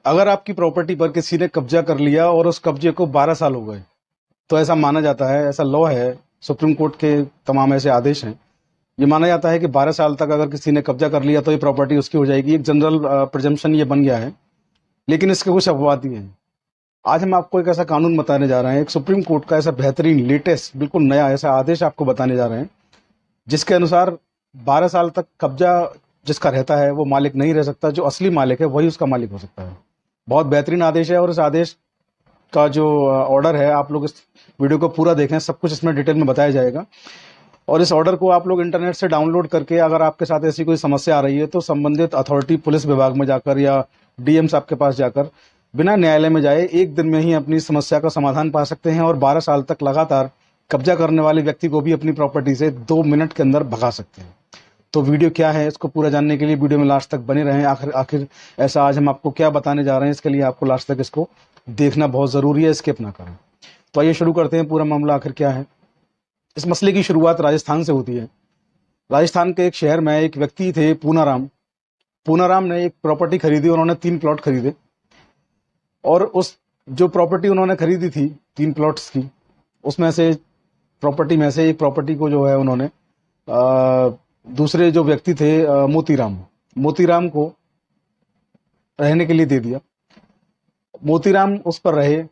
अगर आपकी प्रॉपर्टी पर किसी ने कब्जा कर लिया और उस कब्जे को 12 साल हो गए, तो ऐसा माना जाता है, ऐसा लॉ है, सुप्रीम कोर्ट के तमाम ऐसे आदेश हैं, ये माना जाता है कि 12 साल तक अगर किसी ने कब्जा कर लिया तो ये प्रॉपर्टी उसकी हो जाएगी। एक जनरल प्रिजम्पशन ये बन गया है, लेकिन इसके कुछ अपवाद भी हैं। आज हम आपको एक ऐसा कानून बताने जा रहे हैं, एक सुप्रीम कोर्ट का ऐसा बेहतरीन, लेटेस्ट, बिल्कुल नया ऐसा आदेश आपको बताने जा रहे हैं, जिसके अनुसार 12 साल तक कब्जा जिसका रहता है वो मालिक नहीं रह सकता, जो असली मालिक है वही उसका मालिक हो सकता है। बहुत बेहतरीन आदेश है, और इस आदेश का जो ऑर्डर है, आप लोग इस वीडियो को पूरा देखें, सब कुछ इसमें डिटेल में बताया जाएगा। और इस ऑर्डर को आप लोग इंटरनेट से डाउनलोड करके, अगर आपके साथ ऐसी कोई समस्या आ रही है तो संबंधित अथॉरिटी, पुलिस विभाग में जाकर या डीएम साहब के पास जाकर बिना न्यायालय में जाए 1 दिन में ही अपनी समस्या का समाधान पा सकते हैं, और 12 साल तक लगातार कब्जा करने वाले व्यक्ति को भी अपनी प्रॉपर्टी से 2 मिनट के अंदर भगा सकते हैं। तो वीडियो क्या है, इसको पूरा जानने के लिए वीडियो में लास्ट तक बने रहें। आखिर ऐसा आज हम आपको क्या बताने जा रहे हैं, इसके लिए आपको लास्ट तक इसको देखना बहुत ज़रूरी है, स्किप ना करें। तो आइए शुरू करते हैं, पूरा मामला आखिर क्या है। इस मसले की शुरुआत राजस्थान से होती है। राजस्थान के एक शहर में एक व्यक्ति थे, पूनाराम। पूनाराम ने एक प्रॉपर्टी खरीदी, उन्होंने 3 प्लॉट खरीदे, और उस जो प्रॉपर्टी उन्होंने खरीदी थी 3 प्लॉट्स की, उसमें से प्रॉपर्टी में से एक प्रॉपर्टी को जो है उन्होंने दूसरे जो व्यक्ति थे, मोतीराम को रहने के लिए दे दिया। मोतीराम उस पर रहे,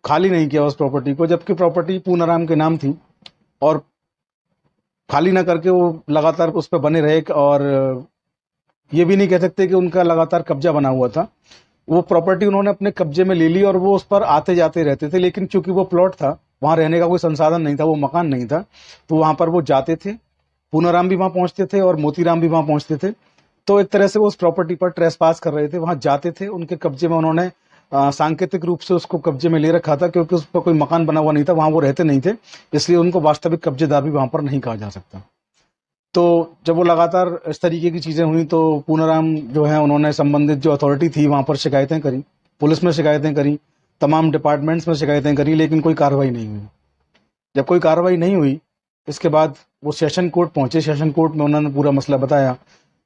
खाली नहीं किया उस प्रॉपर्टी को, जबकि प्रॉपर्टी पूनाराम के नाम थी, और खाली ना करके वो लगातार उस पर बने रहे। और ये भी नहीं कह सकते कि उनका लगातार कब्जा बना हुआ था। वो प्रॉपर्टी उन्होंने अपने कब्जे में ले ली और वो उस पर आते जाते रहते थे, लेकिन चूंकि वो प्लॉट था, वहां रहने का कोई संसाधन नहीं था, वो मकान नहीं था, तो वहां पर वो जाते थे। पूनाराम भी वहां पहुंचते थे और मोतीराम भी वहां पहुंचते थे। तो एक तरह से वो उस प्रॉपर्टी पर ट्रेसपास कर रहे थे, वहां जाते थे। उनके कब्जे में उन्होंने सांकेतिक रूप से उसको कब्जे में ले रखा था, क्योंकि उस पर कोई मकान बना हुआ नहीं था, वहां वो रहते नहीं थे, इसलिए उनको वास्तविक कब्जेदार भी वहां पर नहीं कहा जा सकता। तो जब वो लगातार इस तरीके की चीजें हुई, तो पूनाराम जो है उन्होंने संबंधित जो अथॉरिटी थी वहां पर शिकायतें करी, पुलिस में शिकायतें करी, तमाम डिपार्टमेंट्स में शिकायतें करी, लेकिन कोई कार्रवाई नहीं हुई। जब कोई कार्रवाई नहीं हुई, इसके बाद वो सेशन कोर्ट पहुंचे। सेशन कोर्ट में उन्होंने पूरा मसला बताया।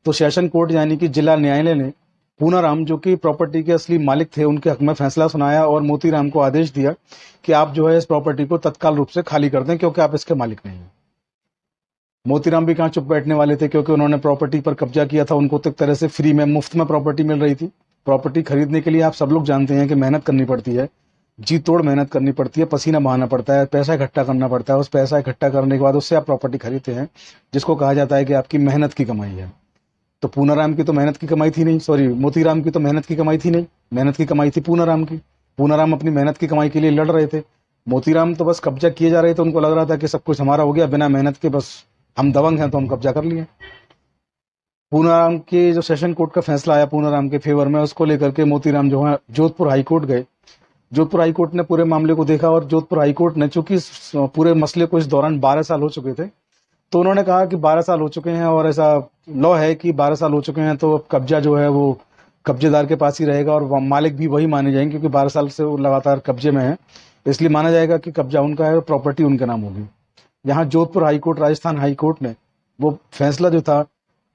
तो सेशन कोर्ट यानी कि जिला न्यायालय ने पूनाराम, जो कि प्रॉपर्टी के असली मालिक थे, उनके हक में फैसला सुनाया और मोतीराम को आदेश दिया कि आप जो है इस प्रॉपर्टी को तत्काल रूप से खाली कर दें, क्योंकि आप इसके मालिक नहीं हैं। मोतीराम भी कहाँ चुप बैठने वाले थे, क्योंकि उन्होंने प्रॉपर्टी पर कब्जा किया था। उनको तो एक तरह से फ्री में, मुफ्त में प्रॉपर्टी मिल रही थी। प्रॉपर्टी खरीदने के लिए आप सब लोग जानते हैं कि मेहनत करनी पड़ती है, जी तोड़ मेहनत करनी पड़ती है, पसीना बहाना पड़ता है, पैसा इकट्ठा करना पड़ता है। उस पैसा इकट्ठा करने के बाद उससे आप प्रॉपर्टी खरीदते हैं, जिसको कहा जाता है कि आपकी मेहनत की कमाई है। तो पूनाराम की तो मेहनत की कमाई थी नहीं, सॉरी, मोतीराम की तो मेहनत की कमाई थी नहीं, मेहनत की कमाई थी पूनाराम की। पूनाराम अपनी मेहनत की कमाई के लिए लड़ रहे थे, मोतीराम तो बस कब्जा किए जा रहे थे। उनको लग रहा था कि सब कुछ हमारा हो गया, बिना मेहनत के, बस हम दबंग हैं तो हम कब्जा कर लिए। पूनाराम के जो सेशन कोर्ट का फैसला आया पूनाराम के फेवर में, उसको लेकर के मोतीराम जो है जोधपुर हाईकोर्ट गए। जोधपुर हाईकोर्ट ने पूरे मामले को देखा, और जोधपुर हाईकोर्ट ने, चूंकि पूरे मसले को इस दौरान 12 साल हो चुके थे, तो उन्होंने कहा कि 12 साल हो चुके हैं और ऐसा लॉ है कि 12 साल हो चुके हैं, तो अब कब्जा जो है वो कब्जेदार के पास ही रहेगा, और मालिक भी वही माने जाएंगे, क्योंकि 12 साल से वो लगातार कब्जे में है, इसलिए माना जाएगा कि कब्जा उनका है और प्रॉपर्टी उनके नाम होगी। यहाँ जोधपुर हाईकोर्ट, राजस्थान हाईकोर्ट ने वो फैसला जो था,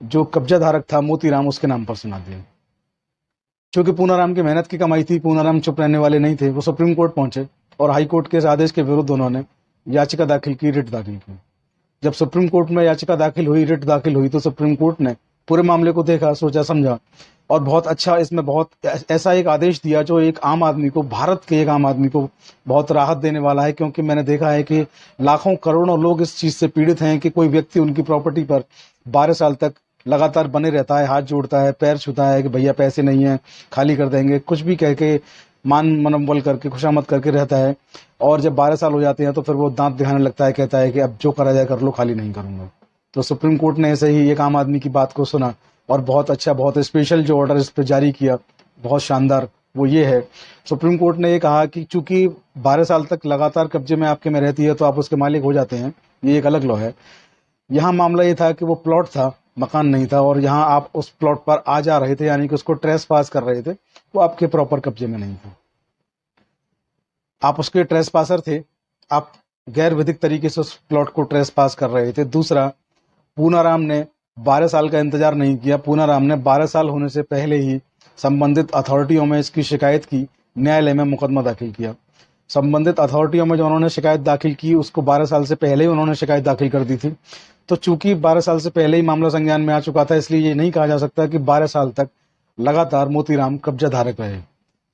जो कब्जा धारक था मोतीराम, उसके नाम पर सुना दिया। क्योंकि पूनाराम की मेहनत की कमाई थी, पूनाराम चुप रहने वाले नहीं थे, वो सुप्रीम कोर्ट पहुंचे और हाई कोर्ट के इस आदेश के विरुद्ध उन्होंने याचिका दाखिल की, रिट दाखिल की। जब सुप्रीम कोर्ट में याचिका दाखिल हुई, रिट दाखिल हुई, तो सुप्रीम कोर्ट ने पूरे मामले को देखा, सोचा, समझा, और बहुत अच्छा, इसमें बहुत ऐसा एक आदेश दिया जो एक आम आदमी को, भारत के एक आम आदमी को बहुत राहत देने वाला है। क्योंकि मैंने देखा है कि लाखों करोड़ों लोग इस चीज से पीड़ित हैं कि कोई व्यक्ति उनकी प्रॉपर्टी पर 12 साल तक लगातार बने रहता है, हाथ जोड़ता है, पैर छूता है कि भैया पैसे नहीं है, खाली कर देंगे, कुछ भी कह के, मान मनोबल करके, खुशामद करके रहता है। और जब 12 साल हो जाते हैं तो फिर वो दांत दिखाने लगता है, कहता है कि अब जो करा जाए कर लो, खाली नहीं करूंगा। तो सुप्रीम कोर्ट ने ऐसे ही एक आम आदमी की बात को सुना और बहुत अच्छा, बहुत स्पेशल जो ऑर्डर इस पर जारी किया, बहुत शानदार, वो ये है। सुप्रीम कोर्ट ने ये कहा कि चूंकि 12 साल तक लगातार कब्जे में आपके में रहती है, तो आप उसके मालिक हो जाते हैं, ये एक अलग लॉ है। यहाँ मामला ये था कि वो प्लॉट था, मकान नहीं था, और यहाँ आप उस प्लॉट पर आ जा रहे थे, यानी कि उसको ट्रेस पास कर रहे थे, वो आपके प्रॉपर कब्जे में नहीं थे, आप उसके ट्रेस पासर थे, आप गैर विधिक तरीके से उस प्लॉट को ट्रेस पास कर रहे थे। दूसरा, पूनाराम ने 12 साल का इंतजार नहीं किया, पूनाराम ने 12 साल होने से पहले ही संबंधित अथॉरिटियों में इसकी शिकायत की, न्यायालय में मुकदमा दाखिल किया। संबंधित अथॉरिटियों में जो उन्होंने शिकायत दाखिल की उसको 12 साल से पहले ही उन्होंने शिकायत दाखिल कर दी थी। तो चूंकि 12 साल से पहले ही मामला संज्ञान में आ चुका था, इसलिए ये नहीं कहा जा सकता कि 12 साल तक लगातार मोतीराम कब्जा धारक रहे।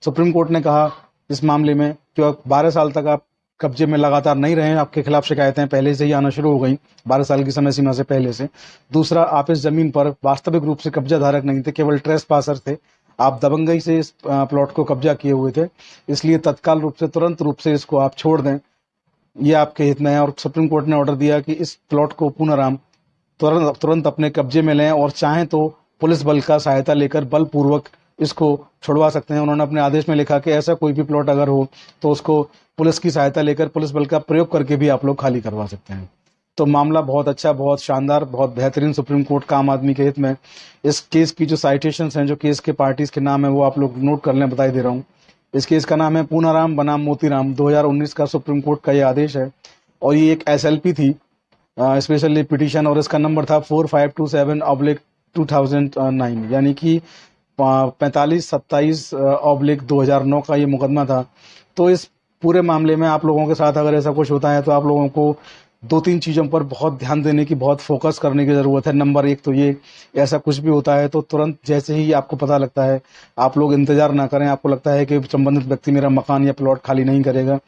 सुप्रीम कोर्ट ने कहा इस मामले में कि 12 साल तक आप कब्जे में लगातार नहीं रहे, आपके खिलाफ शिकायतें पहले से ही आना शुरू हो गई 12 साल की समय सीमा से पहले से। दूसरा, आप इस जमीन पर वास्तविक रूप से कब्जा धारक नहीं थे, केवल ट्रेस पासर थे, आप दबंगई से इस प्लॉट को कब्जा किए हुए थे, इसलिए तत्काल रूप से तुरंत रूप से इसको आप छोड़ दें, ये आपके हित में है। और सुप्रीम कोर्ट ने ऑर्डर दिया कि इस प्लॉट को पूनाराम तुरंत अपने कब्जे में लें और चाहें तो पुलिस बल का सहायता लेकर बलपूर्वक इसको छुड़वा सकते हैं। उन्होंने अपने आदेश में लिखा कि ऐसा कोई भी प्लॉट अगर हो तो उसको पुलिस की सहायता लेकर, पुलिस बल का प्रयोग करके भी आप लोग खाली करवा सकते हैं। तो मामला बहुत अच्छा, बहुत शानदार, बहुत बेहतरीन सुप्रीम कोर्ट का आम आदमी के हित में। इस केस की जो साइटेशंस हैं, जो केस के पार्टीज के नाम है, वो आप लोग नोट कर लें, बताई दे रहा हूँ। इस केस का नाम है पूनाराम बनाम मोतीराम, 2019 का सुप्रीम कोर्ट का ये आदेश है और ये एक SLP थी, स्पेशली पिटीशन, और इसका नंबर था 4527/2009, यानी कि 4527/2009 का ये मुकदमा था। तो इस पूरे मामले में आप लोगों के साथ अगर ऐसा कुछ होता है तो आप लोगों को 2-3 चीज़ों पर बहुत ध्यान देने की, बहुत फोकस करने की ज़रूरत है। नंबर 1 तो ये, ऐसा कुछ भी होता है तो तुरंत जैसे ही आपको पता लगता है, आप लोग इंतजार ना करें। आपको लगता है कि संबंधित व्यक्ति मेरा मकान या प्लॉट खाली नहीं करेगा,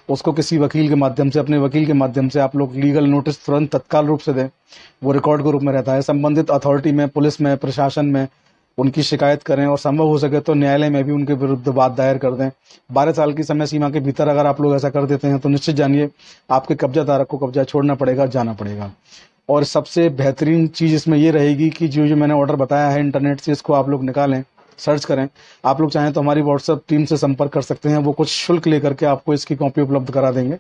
उसको किसी वकील के माध्यम से, अपने वकील के माध्यम से आप लोग लीगल नोटिस तुरंत तत्काल रूप से दें, वो रिकॉर्ड के रूप में रहता है। संबंधित अथॉरिटी में, पुलिस में, प्रशासन में उनकी शिकायत करें और संभव हो सके तो न्यायालय में भी उनके विरुद्ध बात दायर कर दें। 12 साल की समय सीमा के भीतर अगर आप लोग ऐसा कर देते हैं तो निश्चित जानिए आपके कब्जा धारक को कब्जा छोड़ना पड़ेगा, जाना पड़ेगा। और सबसे बेहतरीन चीज़ इसमें ये रहेगी कि जो मैंने ऑर्डर बताया है इंटरनेट से, इसको आप लोग निकालें, सर्च करें। आप लोग चाहें तो हमारी व्हाट्सएप टीम से संपर्क कर सकते हैं, वो कुछ शुल्क लेकर के आपको इसकी कॉपी उपलब्ध करा देंगे।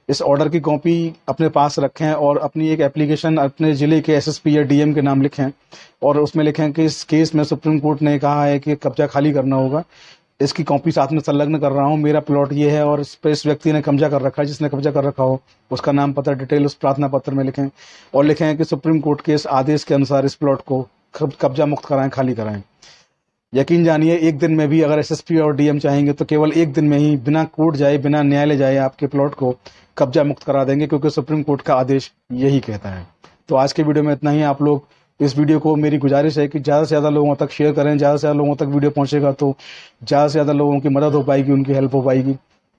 इस ऑर्डर की कॉपी अपने पास रखें और अपनी एक एप्लीकेशन अपने जिले के SSP या DM के नाम लिखें और उसमें लिखें कि इस केस में सुप्रीम कोर्ट ने कहा है कि कब्जा खाली करना होगा, इसकी कॉपी साथ में संलग्न कर रहा हूँ, मेरा प्लॉट ये है और इस पर इस व्यक्ति ने कब्जा कर रखा है, जिसने कब्जा कर रखा हो उसका नाम, पता, डिटेल उस प्रार्थना पत्र में लिखें और लिखें कि सुप्रीम कोर्ट के इस आदेश के अनुसार इस प्लॉट को कब्जा मुक्त कराएं, खाली कराएं। यकीन जानिए एक दिन में भी अगर SSP और DM चाहेंगे तो केवल एक दिन में ही, बिना कोर्ट जाए, बिना न्यायालय जाए, आपके प्लॉट को कब्जा मुक्त करा देंगे, क्योंकि सुप्रीम कोर्ट का आदेश यही कहता है। तो आज के वीडियो में इतना ही। आप लोग इस वीडियो को, मेरी गुजारिश है कि ज़्यादा से ज़्यादा लोगों तक शेयर करें, ज़्यादा से ज़्यादा लोगों तक वीडियो पहुंचेगा तो ज़्यादा से ज़्यादा लोगों की मदद हो पाएगी, उनकी हेल्प हो पाएगी।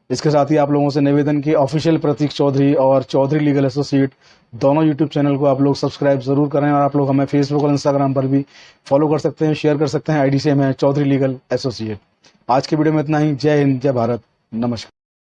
इसके साथ ही आप लोगों से निवेदन कि ऑफिशियल प्रतीक चौधरी और चौधरी लीगल एसोसिएट दोनों यूट्यूब चैनल को आप लोग सब्सक्राइब जरूर करें और आप लोग हमें फेसबुक और इंस्टाग्राम पर भी फॉलो कर सकते हैं, शेयर कर सकते हैं। ID सेम है, चौधरी लीगल एसोसिएट। आज के वीडियो में इतना ही। जय हिंद, जय भारत, नमस्कार।